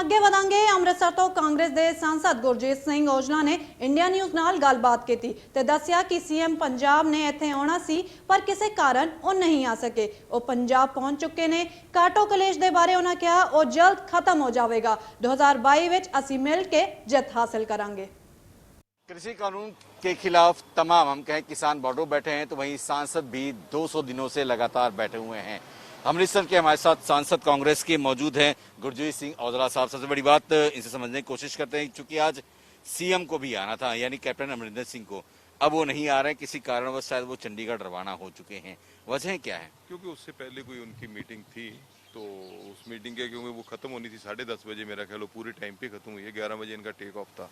ਅੱਗੇ ਵਧਾਂਗੇ। ਅੰਮ੍ਰਿਤਸਰ ਤੋਂ ਕਾਂਗਰਸ ਦੇ ਸਾਂਸਦ ਗੁਰਜੀਤ ਸਿੰਘ ਔਜਲਾ ਨੇ ਇੰਡੀਆ ਨਿਊਜ਼ ਨਾਲ ਗੱਲਬਾਤ ਕੀਤੀ ਤੇ ਦੱਸਿਆ ਕਿ ਸੀਐਮ ਪੰਜਾਬ ਨੇ ਇੱਥੇ ਆਉਣਾ ਸੀ ਪਰ ਕਿਸੇ ਕਾਰਨ ਉਹ ਨਹੀਂ ਆ ਸਕੇ। ਉਹ ਪੰਜਾਬ ਪਹੁੰਚ ਚੁੱਕੇ ਨੇ। ਕਾਟੋ ਕਲੇਸ਼ ਦੇ ਬਾਰੇ ਉਹਨਾਂ ਕਿਹਾ ਉਹ ਜਲਦ ਖਤਮ ਹੋ ਜਾਵੇਗਾ। 2022 ਵਿੱਚ ਅਸੀਂ मिल के जित हासिल करेंगे। कृषि कानून के खिलाफ तमाम हम कहें किसान बॉर्डर बैठे हैं तो वहीं सांसद भी 200 दिनों से लगातार बैठे हुए हैं। अमृतसर के हमारे साथ सांसद कांग्रेस के मौजूद हैं गुरजीत सिंह औजला साहब। सबसे बड़ी बात इनसे समझने की कोशिश करते हैं क्योंकि आज सीएम को भी आना था यानी कैप्टन अमरिंदर सिंह को, अब वो नहीं आ रहे हैं किसी कारणवश, शायद वो चंडीगढ़ रवाना हो चुके हैं। वजह क्या है? क्योंकि उससे पहले कोई उनकी मीटिंग थी तो उस मीटिंग के क्योंकि वो खत्म होनी थी 10:30 बजे, मेरा ख्याल पूरे टाइम पे खत्म हुई है। 11 बजे इनका टेक ऑफ था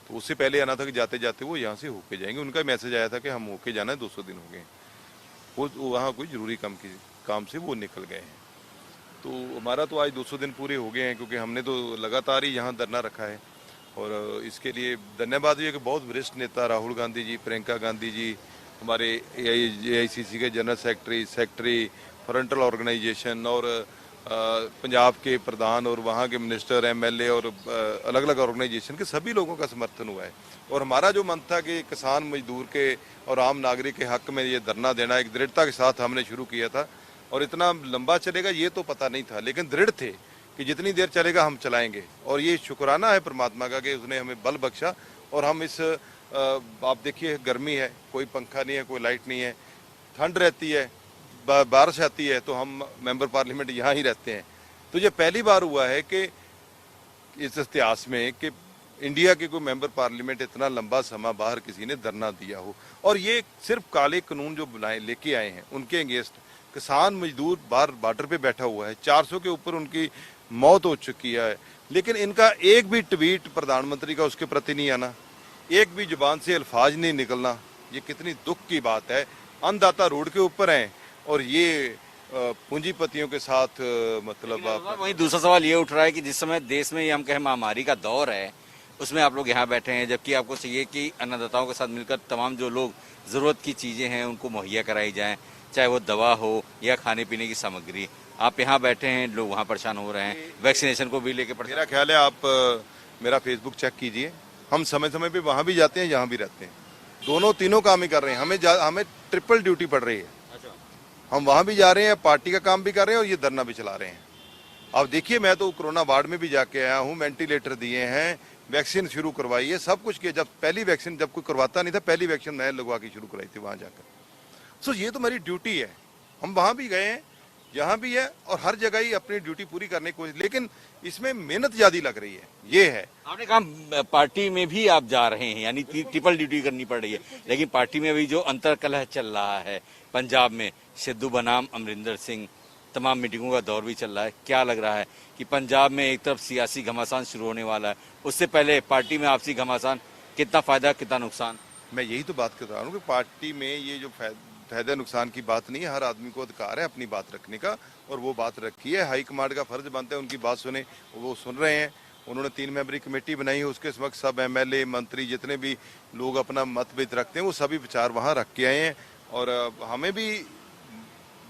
तो उससे पहले आना था कि जाते जाते वो यहाँ से होके जाएंगे। उनका मैसेज आया था कि हम होके जाना है, 200 दिन हो गए। वो वहाँ कोई जरूरी काम से वो निकल गए हैं। तो हमारा तो आज 200 दिन पूरे हो गए हैं क्योंकि हमने तो लगातार ही यहाँ धरना रखा है। और इसके लिए धन्यवाद भी है कि बहुत वरिष्ठ नेता राहुल गांधी जी, प्रियंका गांधी जी, हमारे AICC के जनरल सेक्रेटरी फ्रंटल ऑर्गेनाइजेशन और पंजाब के प्रधान और वहाँ के मिनिस्टर, MLA और अलग अलग ऑर्गेनाइजेशन के सभी लोगों का समर्थन हुआ है। और हमारा जो मन था कि किसान मजदूर के और आम नागरिक के हक में ये धरना देना एक दृढ़ता के साथ हमने शुरू किया था। और इतना लंबा चलेगा ये तो पता नहीं था, लेकिन दृढ़ थे कि जितनी देर चलेगा हम चलाएंगे। और ये शुक्राना है परमात्मा का कि उसने हमें बल बख्शा। और हम इस आप देखिए गर्मी है, कोई पंखा नहीं है, कोई लाइट नहीं है, ठंड रहती है, बारिश आती है तो हम मेंबर पार्लियामेंट यहाँ ही रहते हैं। तो ये पहली बार हुआ है कि इस इतिहास में कि इंडिया के कोई मेंबर पार्लियामेंट इतना लंबा समय बाहर किसी ने धरना दिया हो। और ये सिर्फ काले कानून जो बनाए लेके आए हैं उनके अगेंस्ट किसान मजदूर बाहर बॉर्डर पे बैठा हुआ है, 400 के ऊपर उनकी मौत हो चुकी है, लेकिन इनका एक भी ट्वीट प्रधानमंत्री का उसके प्रति नहीं आना, एक भी जुबान से अल्फाज नहीं निकलना, ये कितनी दुख की बात है। अन्नदाता रोड के ऊपर हैं और ये पूंजीपतियों के साथ मतलब वहीं दूसरा सवाल ये उठ रहा है कि जिस समय देश में ये हम कहें महामारी का दौर है उसमें आप लोग यहाँ बैठे हैं, जबकि आपको चाहिए कि अन्नदाताओं के साथ मिलकर तमाम जो लोग ज़रूरत की चीज़ें हैं उनको मुहैया कराई जाएं, चाहे वो दवा हो या खाने पीने की सामग्री। आप यहाँ बैठे हैं, लोग वहाँ परेशान हो रहे हैं, वैक्सीनेशन को भी लेके परेशान। मेरा ख्याल है आप मेरा फेसबुक चेक कीजिए, हम समय समय पे वहाँ भी जाते हैं, यहाँ भी रहते हैं, दोनों तीनों काम ही कर रहे हैं। हमें ट्रिपल ड्यूटी पड़ रही है। हम वहाँ भी जा रहे हैं, पार्टी का काम भी कर रहे हैं और ये धरना भी चला रहे हैं। अब देखिए मैं तो कोरोना वार्ड में भी जाके आया हूँ, वेंटिलेटर दिए हैं, वैक्सीन शुरू करवाई है, सब कुछ किया। जब पहली वैक्सीन जब कोई करवाता नहीं था, पहली वैक्सीन मैं लगवा के शुरू कराई थी वहाँ जाकर। सो ये तो मेरी ड्यूटी है। हम वहाँ भी गए हैं, यहाँ भी है और हर जगह ही अपनी ड्यूटी पूरी करने की कोशिश, लेकिन इसमें मेहनत ज्यादा लग रही है। ये है आपने कहा पार्टी में भी आप जा रहे हैं यानी ट्रिपल ड्यूटी करनी पड़ रही है, लेकिन पार्टी में भी जो अंतरकलह चल रहा है पंजाब में, सिद्धू बनाम अमरिंदर सिंह, तमाम मीटिंगों का दौर भी चल रहा है, क्या लग रहा है कि पंजाब में एक तरफ सियासी घमासान शुरू होने वाला है, उससे पहले पार्टी में आपसी घमासान, कितना फायदा कितना नुकसान? मैं यही तो बात कर रहा हूँ कि पार्टी में ये जो फायदा नुकसान की बात नहीं है, हर आदमी को अधिकार है अपनी बात रखने का और वो बात रखी है। हाईकमांड का फर्ज बनता है उनकी बात सुने, वो सुन रहे हैं। उन्होंने 3 मेंबरी कमेटी बनाई है, उसके वक्त सब MLA मंत्री जितने भी लोग अपना मतभेद रखते हैं वो सभी विचार वहाँ रख के आए हैं। और हमें भी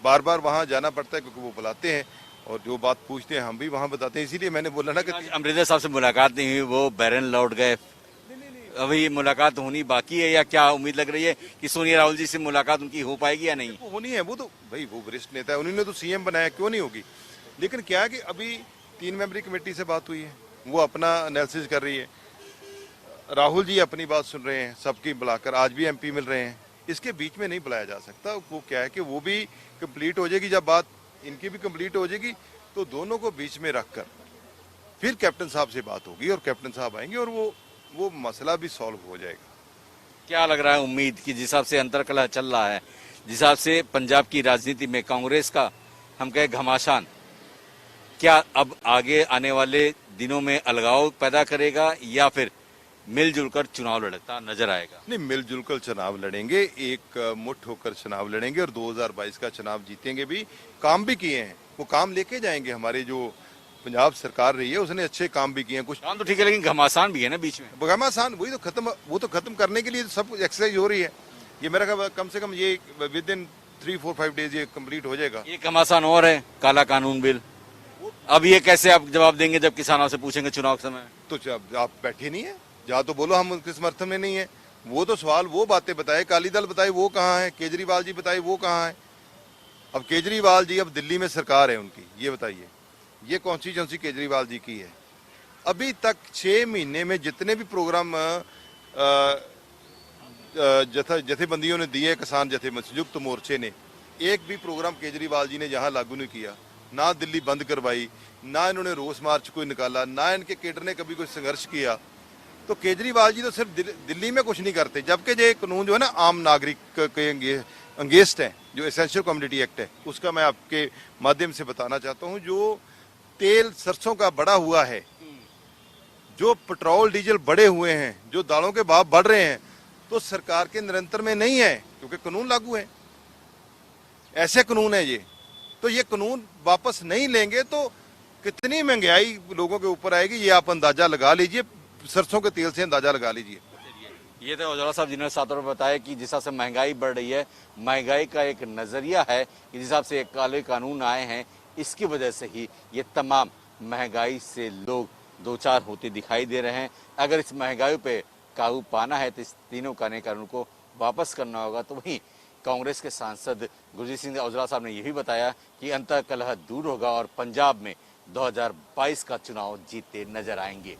बार बार वहाँ जाना पड़ता है क्योंकि वो बुलाते हैं और जो बात पूछते हैं हम भी वहाँ बताते हैं। इसीलिए मैंने बोला ना कि अमरिंदर साहब से मुलाकात नहीं हुई, वो बैरन लौट गए, अभी मुलाकात होनी बाकी है या क्या उम्मीद लग रही है कि सोनिया राहुल जी से मुलाकात उनकी हो पाएगी या नहीं? होनी है, वो तो भाई वो वरिष्ठ नेता है, उन्होंने तो CM बनाया, क्यों नहीं होगी। लेकिन क्या है कि अभी 3 मेंबरी कमेटी से बात हुई है, वो अपना एनालिसिस कर रही है, राहुल जी अपनी बात सुन रहे हैं, सबकी बुलाकर आज भी MP मिल रहे हैं। इसके बीच में नहीं बुलाया जा सकता। वो क्या है कि वो भी कंप्लीट हो जाएगी, जब बात इनकी भी कंप्लीट हो जाएगी तो दोनों को बीच में रखकर फिर कैप्टन साहब से बात होगी और कैप्टन साहब आएंगे और वो मसला भी सॉल्व हो जाएगा। क्या लग रहा है उम्मीद कि जिस हिसाब से अंतरकलह चल रहा है, जिस हिसाब से पंजाब की राजनीति में कांग्रेस का हम कहें घमासान, क्या अब आगे आने वाले दिनों में अलगाव पैदा करेगा या फिर मिलजुल कर चुनाव लड़ता नजर आएगा? नहीं, मिलजुल कर चुनाव लड़ेंगे, एक मुठ होकर चुनाव लड़ेंगे और 2022 का चुनाव जीतेंगे भी। काम भी किए हैं, वो काम लेके जाएंगे। हमारे जो पंजाब सरकार रही है उसने अच्छे काम भी किए हैं। कुछ काम तो ठीक है लेकिन घमासान भी है ना बीच में। घमासान वही तो वो तो खत्म करने के लिए सब कुछ एक्सरसाइज हो रही है। ये मेरा कम से कम ये विद इन 3-4-5 डेज ये कंप्लीट हो जाएगा। एक घमासान और है काला कानून बिल, अब ये कैसे आप जवाब देंगे जब किसानों से पूछेंगे चुनाव के समय? तो जब आप बैठे नहीं है, जहाँ तो बोलो हम उनके समर्थन में नहीं है। वो तो सवाल वो बातें बताए, अकाली दल बताए वो कहाँ है, केजरीवाल जी बताए वो कहाँ है। अब केजरीवाल जी, अब दिल्ली में सरकार है उनकी, ये बताइए ये कॉन्स्टिट्यूंसी केजरीवाल जी की है। अभी तक 6 महीने में जितने भी प्रोग्राम जथेबंदियों ने दिए, किसान संयुक्त मोर्चे ने, एक भी प्रोग्राम केजरीवाल जी ने यहाँ लागू नहीं किया। ना दिल्ली बंद करवाई, ना इन्होंने रोस मार्च कोई निकाला, ना इनके केडर ने कभी कोई संघर्ष किया। तो केजरीवाल जी तो सिर्फ दिल्ली में कुछ नहीं करते, जबकि ये कानून जो है ना आम नागरिक के अंगेस्ट है, जो एसेंशियल कम्युनिटी एक्ट है, उसका मैं आपके माध्यम से बताना चाहता हूँ। जो तेल सरसों का बढ़ा हुआ है, जो पेट्रोल डीजल बढ़े हुए हैं, जो दालों के भाव बढ़ रहे हैं, तो सरकार के निरंतर में नहीं है, क्योंकि कानून लागू है, ऐसे कानून है ये। तो ये कानून वापस नहीं लेंगे तो कितनी महंगाई लोगों के ऊपर आएगी, ये आप अंदाजा लगा लीजिए, सरसों के तेल से अंदाजा लगा लीजिए। ये तो औजला साहब जिन्होंने साथ में बताया कि जिस हिसाब से महंगाई बढ़ रही है, महंगाई का एक नजरिया है कि जिस हिसाब से काले कानून आए हैं, इसकी वजह से ही ये तमाम महंगाई से लोग दो चार होते दिखाई दे रहे हैं। अगर इस महंगाई पे काबू पाना है तो इस तीनों काले कानून को वापस करना होगा। तो वहीं कांग्रेस के सांसद गुरजीत सिंह औजला साहब ने यह भी बताया कि अंतर कलह दूर होगा और पंजाब में 2022 का चुनाव जीतते नजर आएंगे।